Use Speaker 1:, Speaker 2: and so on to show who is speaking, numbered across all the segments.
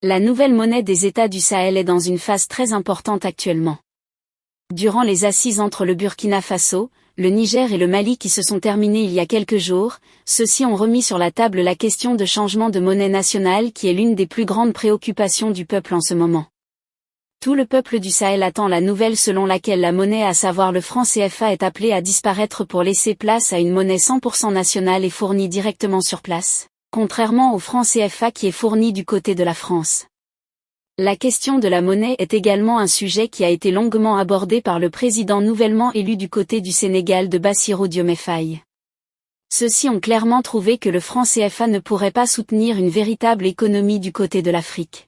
Speaker 1: La nouvelle monnaie des États du Sahel est dans une phase très importante actuellement. Durant les assises entre le Burkina Faso, le Niger et le Mali qui se sont terminées il y a quelques jours, ceux-ci ont remis sur la table la question de changement de monnaie nationale qui est l'une des plus grandes préoccupations du peuple en ce moment. Tout le peuple du Sahel attend la nouvelle selon laquelle la monnaie à savoir le franc CFA est appelée à disparaître pour laisser place à une monnaie 100% nationale et fournie directement sur place, contrairement au franc CFA qui est fourni du côté de la France. La question de la monnaie est également un sujet qui a été longuement abordé par le président nouvellement élu du côté du Sénégal de Bassirou Diomaye Faye. Ceux-ci ont clairement trouvé que le franc CFA ne pourrait pas soutenir une véritable économie du côté de l'Afrique.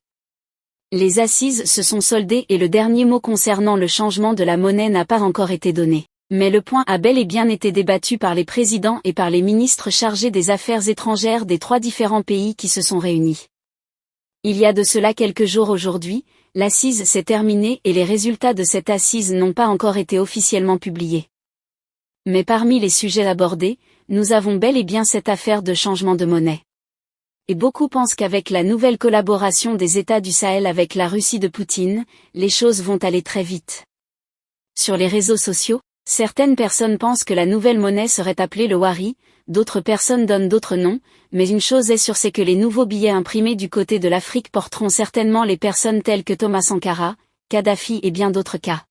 Speaker 1: Les assises se sont soldées et le dernier mot concernant le changement de la monnaie n'a pas encore été donné. Mais le point a bel et bien été débattu par les présidents et par les ministres chargés des affaires étrangères des 3 différents pays qui se sont réunis. Il y a de cela quelques jours aujourd'hui, l'assise s'est terminée et les résultats de cette assise n'ont pas encore été officiellement publiés. Mais parmi les sujets abordés, nous avons bel et bien cette affaire de changement de monnaie. Et beaucoup pensent qu'avec la nouvelle collaboration des États du Sahel avec la Russie de Poutine, les choses vont aller très vite. Sur les réseaux sociaux, certaines personnes pensent que la nouvelle monnaie serait appelée le Wari, d'autres personnes donnent d'autres noms, mais une chose est sûre, c'est que les nouveaux billets imprimés du côté de l'Afrique porteront certainement les personnes telles que Thomas Sankara, Kadhafi et bien d'autres cas.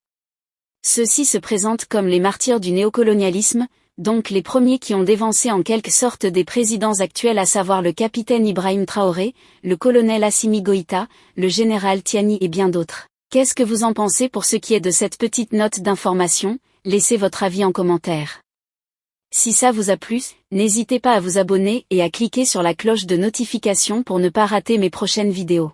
Speaker 1: Ceux-ci se présentent comme les martyrs du néocolonialisme, donc les premiers qui ont dévancé en quelque sorte des présidents actuels, à savoir le capitaine Ibrahim Traoré, le colonel Assimi Goïta, le général Tiani et bien d'autres. Qu'est-ce que vous en pensez? Pour ce qui est de cette petite note d'information, laissez votre avis en commentaire. Si ça vous a plu, n'hésitez pas à vous abonner et à cliquer sur la cloche de notification pour ne pas rater mes prochaines vidéos.